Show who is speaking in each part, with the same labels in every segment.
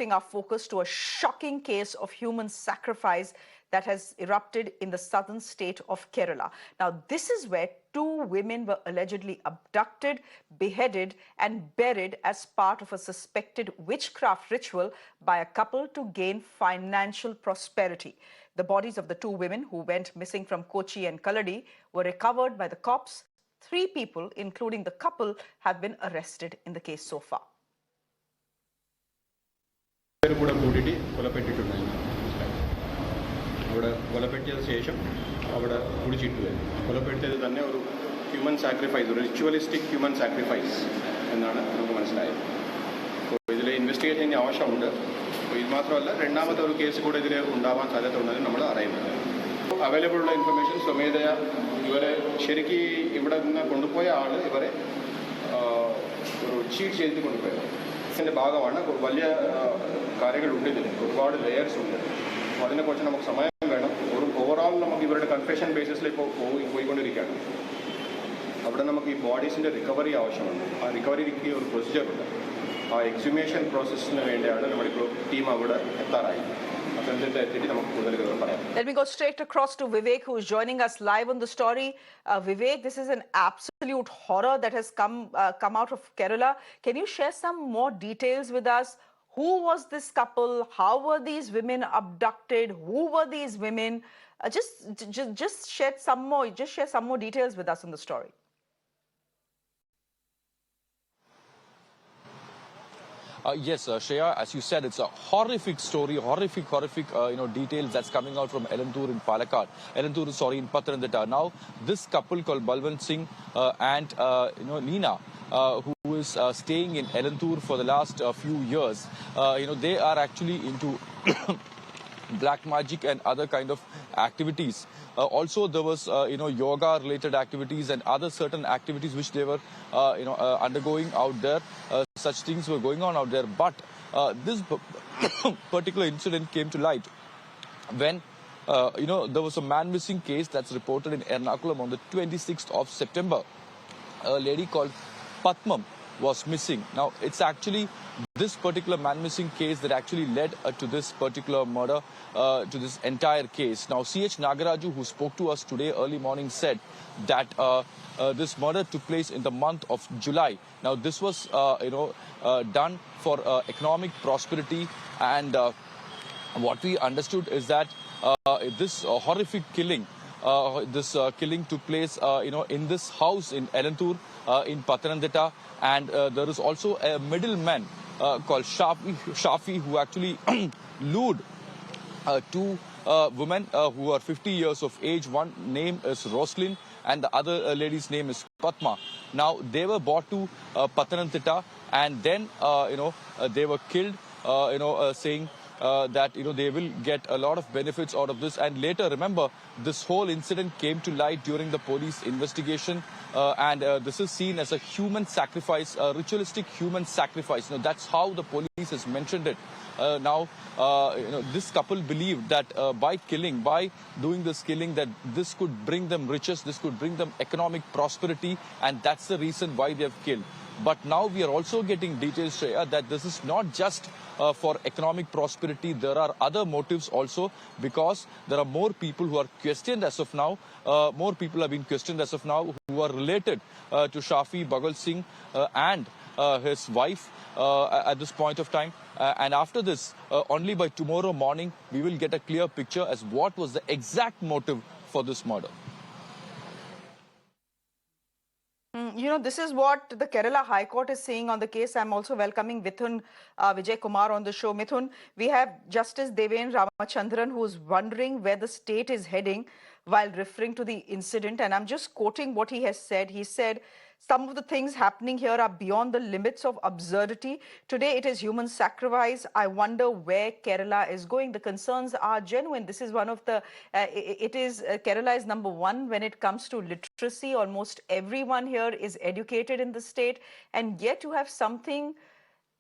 Speaker 1: our focus to a shocking case of human sacrifice that has erupted in the southern state of Kerala. Now, this is where two women were allegedly abducted, beheaded, and buried as part of a suspected witchcraft ritual by a couple to gain financial prosperity. The bodies of the two women who went missing from Kochi and Kaladi were recovered by the cops. 3 people, including the couple, have been arrested in the case so far.
Speaker 2: Human sacrifice, ritualistic human sacrifice. Investigation case available information Somedaya Sheriki Ibadana Kondupoya, cheat change the Kondupoya. And the Bagavana, Valia Karaga God layers. What in a question of Samaya, overall, given a confession basis like we're going to recap. Abdanamaki bodies in the recovery ocean, a recovery procedure, exhumation process in the team.
Speaker 1: Let me go straight across to Vivek, who is joining us live on the story. Vivek, this is an absolute horror that has come out of Kerala. Can you share some more details with us? Who was this couple? How were these women abducted? Who were these women? Just share some more details with us on the story.
Speaker 3: Yes, Shreya, as you said, it's a horrific story, horrific, details that's coming out from Elanthoor in Palakkad. In Pathanamthitta. Now, this couple called Balwant Singh and, Nina, who is staying in Elanthoor for the last few years, they are actually into black magic and other kind of activities. Also, there was, yoga-related activities and other certain activities which they were, undergoing out there. Such things were going on out there. But this particular incident came to light when, there was a man-missing case that's reported in Ernakulam on the 26th of September. A lady called Patmam was missing. Now, it's actually this particular man-missing case that actually led to this particular murder, to this entire case. Now, C.H. Nagaraju, who spoke to us today early morning, said that this murder took place in the month of July. Now, this was, done for economic prosperity, and what we understood is that this horrific killing, killing took place, in this house in Elanthoor, in Pathanamthitta, and there is also a middleman called Shafi, who actually lured two women who are 50 years of age. One name is Roslyn and the other lady's name is Padma. Now, they were brought to Pathanamthitta, and then, they were killed, saying that, they will get a lot of benefits out of this. And later, remember, this whole incident came to light during the police investigation, and this is seen as a human sacrifice, a ritualistic human sacrifice. That's how the police has mentioned it. Now, this couple believed that by doing this killing, that this could bring them riches, this could bring them economic prosperity, and that's the reason why they have killed. But now we are also getting details, Shreya, that this is not just for economic prosperity. There are other motives also, because there are more people who are questioned as of now. More people have been questioned as of now who are related to Shafi Bhagat Singh and his wife at this point of time. And after this, only by tomorrow morning, we will get a clear picture as what was the exact motive for this murder.
Speaker 1: This is what the Kerala High Court is saying on the case. I'm also welcoming Mithun Vijay Kumar on the show. Mithun, we have Justice Deven Ramachandran, who is wondering where the state is heading while referring to the incident. And I'm just quoting what he has said. He said, some of the things happening here are beyond the limits of absurdity. Today, it is human sacrifice. I wonder where Kerala is going. The concerns are genuine. This is one of the, Kerala is number one when it comes to literacy. Almost everyone here is educated in the state. And yet you have something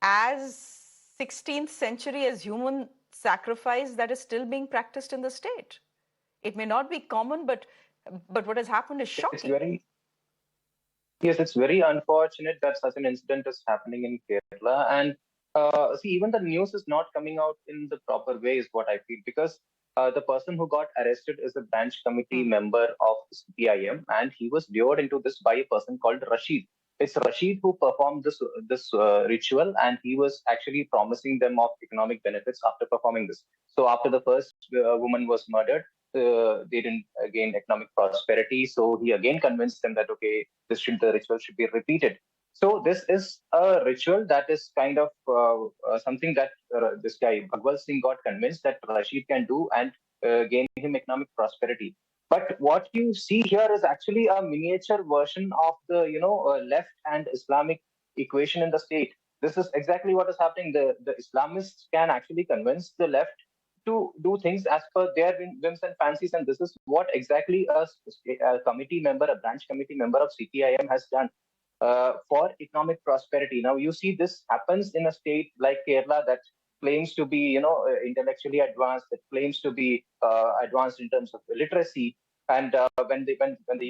Speaker 1: as 16th century as human sacrifice that is still being practiced in the state. It may not be common, but what has happened is shocking.
Speaker 4: Yes, it's very unfortunate that such an incident is happening in Kerala. And see, even the news is not coming out in the proper way, is what I feel, because the person who got arrested is a branch committee member of CPIM, and he was lured into this by a person called Rashid. It's Rashid who performed this ritual, and he was actually promising them of economic benefits after performing this. So after the first woman was murdered, they didn't gain economic prosperity. So he again convinced them that okay, the ritual should be repeated. So this is a ritual that is kind of something that this guy Bhagwal Singh got convinced that Rashid can do and gain him economic prosperity. But what you see here is actually a miniature version of the left and Islamic equation in the state. This is exactly what is happening. The Islamists can actually convince the left to do things as per their whims and fancies, and this is what exactly a committee member, a branch committee member of CPIM has done for economic prosperity. Now, you see this happens in a state like Kerala that claims to be, intellectually advanced, that claims to be advanced in terms of literacy. And when the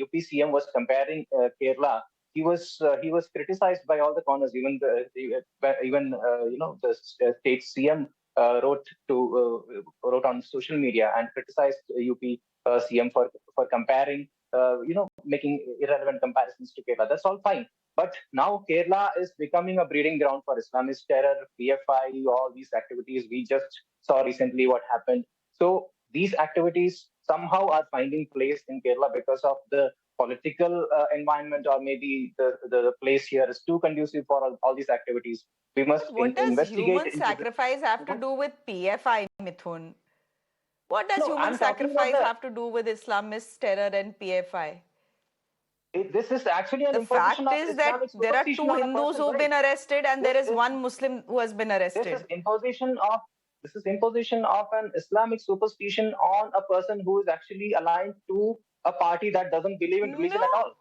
Speaker 4: UPCM was comparing Kerala, he was criticized by all the corners. Even the state CM wrote on social media and criticized UP CM for comparing, making irrelevant comparisons to Kerala. That's all fine. But now Kerala is becoming a breeding ground for Islamist terror, PFI, all these activities. We just saw recently what happened. So these activities somehow are finding place in Kerala because of the political environment, or maybe the place here is too conducive for all these activities. We must
Speaker 1: What does
Speaker 4: investigate
Speaker 1: human
Speaker 4: into
Speaker 1: sacrifice have to do with PFI, Mithun? What does
Speaker 4: No,
Speaker 1: human
Speaker 4: I'm talking about
Speaker 1: sacrifice have to do with Islamist terror and PFI?
Speaker 4: this is actually an
Speaker 1: The
Speaker 4: imposition
Speaker 1: fact
Speaker 4: of
Speaker 1: is that
Speaker 4: Islamic
Speaker 1: there are
Speaker 4: superstition
Speaker 1: two
Speaker 4: on a
Speaker 1: Hindus
Speaker 4: person,
Speaker 1: who've
Speaker 4: right?
Speaker 1: been arrested and there
Speaker 4: This
Speaker 1: is
Speaker 4: is
Speaker 1: one Muslim who has been
Speaker 4: this is
Speaker 1: arrested.
Speaker 4: imposition of an Islamic superstition on a person who is actually aligned to a party that doesn't believe in religion
Speaker 1: No,
Speaker 4: at all.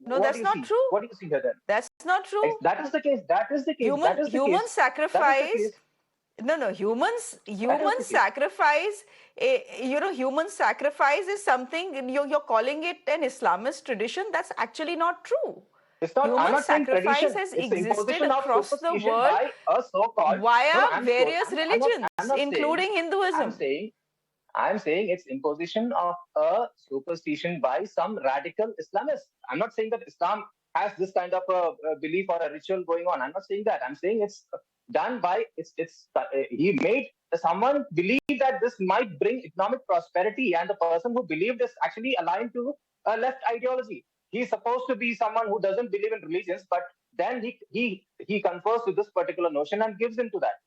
Speaker 1: no,
Speaker 4: What do
Speaker 1: that's
Speaker 4: you
Speaker 1: not
Speaker 4: see?
Speaker 1: true.
Speaker 4: What do you see here then?
Speaker 1: That's not true.
Speaker 4: That is the case. That is the case. That is the
Speaker 1: Human
Speaker 4: case. That is the
Speaker 1: sacrifice.
Speaker 4: case.
Speaker 1: No,
Speaker 4: That is
Speaker 1: human
Speaker 4: the case.
Speaker 1: sacrifice. Human sacrifice is something you're calling it an Islamist tradition. That's actually not true.
Speaker 4: It's not. I'm
Speaker 1: Human
Speaker 4: not saying
Speaker 1: sacrifice
Speaker 4: tradition.
Speaker 1: has
Speaker 4: It's the
Speaker 1: existed
Speaker 4: imposition of
Speaker 1: across the
Speaker 4: superstition
Speaker 1: world
Speaker 4: by a so-called. No, no.
Speaker 1: via various
Speaker 4: I'm not.
Speaker 1: religions,
Speaker 4: I'm not saying.
Speaker 1: including
Speaker 4: I'm
Speaker 1: Hinduism.
Speaker 4: saying. I'm saying it's imposition of a superstition by some radical Islamists. I'm not saying that Islam has this kind of a belief or a ritual going on. I'm not saying that. I'm saying it's done by he made someone believe that this might bring economic prosperity, and the person who believed is actually aligned to a left ideology. He's supposed to be someone who doesn't believe in religions, but then he confers with this particular notion and gives into that.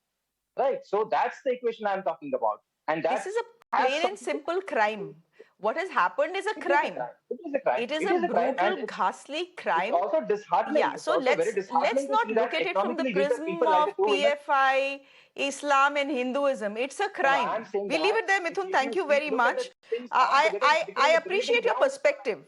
Speaker 4: Right. So that's the equation I'm talking about, and that
Speaker 1: This is a
Speaker 4: has
Speaker 1: plain and
Speaker 4: something.
Speaker 1: simple crime. What has happened is a
Speaker 4: It is a
Speaker 1: crime.
Speaker 4: crime. It is a crime.
Speaker 1: It is
Speaker 4: It
Speaker 1: a
Speaker 4: is a crime, and
Speaker 1: brutal, ghastly
Speaker 4: it's
Speaker 1: crime.
Speaker 4: also disheartening.
Speaker 1: Yeah,
Speaker 4: It's
Speaker 1: so
Speaker 4: also very
Speaker 1: let's
Speaker 4: disheartening to see
Speaker 1: not
Speaker 4: that
Speaker 1: look at it from the
Speaker 4: economically weaker
Speaker 1: prism
Speaker 4: people like
Speaker 1: of
Speaker 4: the two women.
Speaker 1: PFI, Islam, and Hinduism. It's a
Speaker 4: No,
Speaker 1: crime.
Speaker 4: I'm saying
Speaker 1: We leave
Speaker 4: that
Speaker 1: it there,
Speaker 4: if
Speaker 1: Mithun. Thank you very
Speaker 4: look at the
Speaker 1: much.
Speaker 4: things all together, it's
Speaker 1: I
Speaker 4: becoming a breeding
Speaker 1: appreciate your
Speaker 4: ground.
Speaker 1: perspective.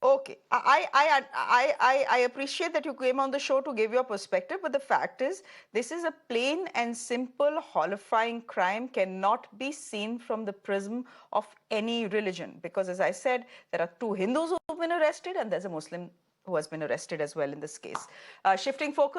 Speaker 1: Okay, I appreciate that you came on the show to give your perspective, but the fact is, this is a plain and simple, horrifying crime, cannot be seen from the prism of any religion. Because as I said, there are two Hindus who have been arrested, and there's a Muslim who has been arrested as well in this case. Shifting focus.